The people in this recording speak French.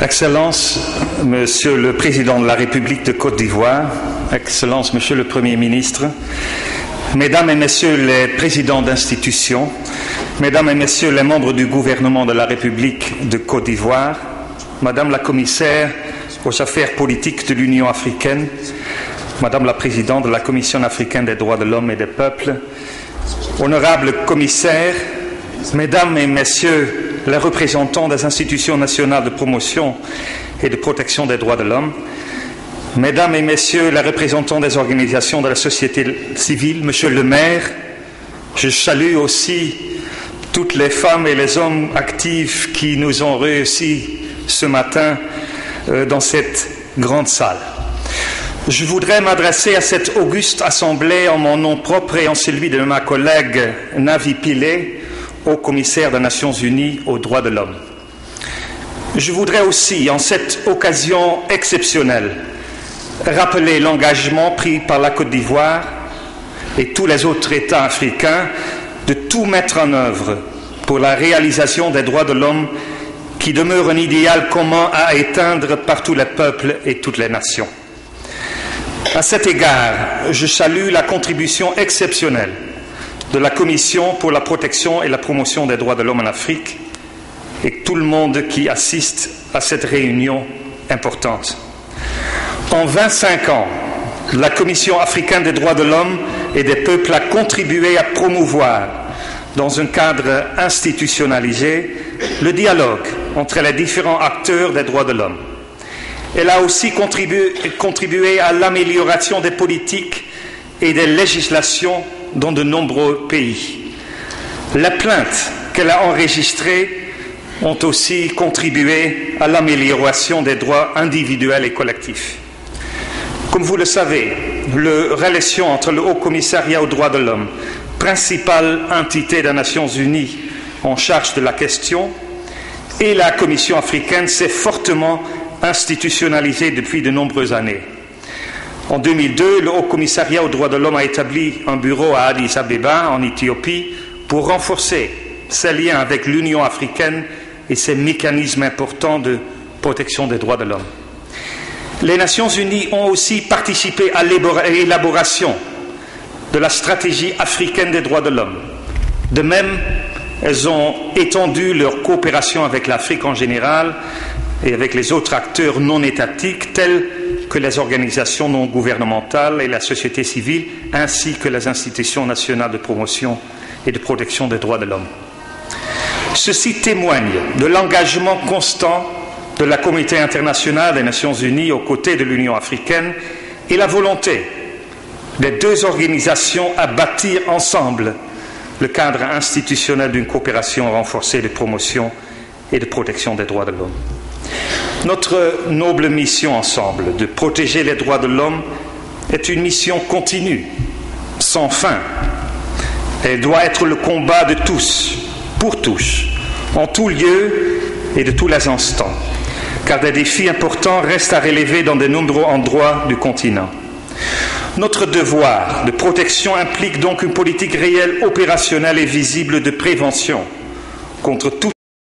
Excellences, Monsieur le Président de la République de Côte d'Ivoire, Excellences, Monsieur le Premier ministre, Mesdames et Messieurs les présidents d'institutions, Mesdames et Messieurs les membres du gouvernement de la République de Côte d'Ivoire, Madame la Commissaire aux affaires politiques de l'Union africaine, Madame la Présidente de la Commission africaine des droits de l'homme et des peuples, honorables commissaires, Mesdames et Messieurs les représentants des institutions nationales de promotion et de protection des droits de l'homme, Mesdames et Messieurs les représentants des organisations de la société civile, Monsieur le maire, je salue aussi toutes les femmes et les hommes actifs qui nous ont réussi ce matin dans cette grande salle. Je voudrais m'adresser à cette auguste assemblée en mon nom propre et en celui de ma collègue Navi Pillay, haut commissaire des Nations Unies aux droits de l'homme. Je voudrais aussi, en cette occasion exceptionnelle, rappeler l'engagement pris par la Côte d'Ivoire et tous les autres États africains de tout mettre en œuvre pour la réalisation des droits de l'homme qui demeure un idéal commun à éteindre par tous les peuples et toutes les nations. À cet égard, je salue la contribution exceptionnelle de la Commission pour la protection et la promotion des droits de l'homme en Afrique et tout le monde qui assiste à cette réunion importante. En 25 ans, la Commission africaine des droits de l'homme et des peuples a contribué à promouvoir, dans un cadre institutionnalisé, le dialogue entre les différents acteurs des droits de l'homme. Elle a aussi contribué à l'amélioration des politiques et des législations dans de nombreux pays. Les plaintes qu'elle a enregistrées ont aussi contribué à l'amélioration des droits individuels et collectifs. Comme vous le savez, la relation entre le Haut Commissariat aux droits de l'homme, principale entité des Nations Unies en charge de la question, et la Commission africaine s'est fortement institutionnalisée depuis de nombreuses années. En 2002, le Haut Commissariat aux droits de l'homme a établi un bureau à Addis Abeba, en Éthiopie, pour renforcer ses liens avec l'Union africaine et ses mécanismes importants de protection des droits de l'homme. Les Nations Unies ont aussi participé à l'élaboration de la stratégie africaine des droits de l'homme. De même, elles ont étendu leur coopération avec l'Afrique en général et avec les autres acteurs non étatiques tels que les organisations non gouvernementales et la société civile, ainsi que les institutions nationales de promotion et de protection des droits de l'homme. Ceci témoigne de l'engagement constant de la communauté internationale des Nations Unies aux côtés de l'Union africaine et la volonté des deux organisations à bâtir ensemble le cadre institutionnel d'une coopération renforcée de promotion et de protection des droits de l'homme. Notre noble mission ensemble de protéger les droits de l'homme est une mission continue, sans fin. Elle doit être le combat de tous, pour tous, en tout lieu et de tous les instants, car des défis importants restent à relever dans de nombreux endroits du continent. Notre devoir de protection implique donc une politique réelle, opérationnelle et visible de prévention contre tout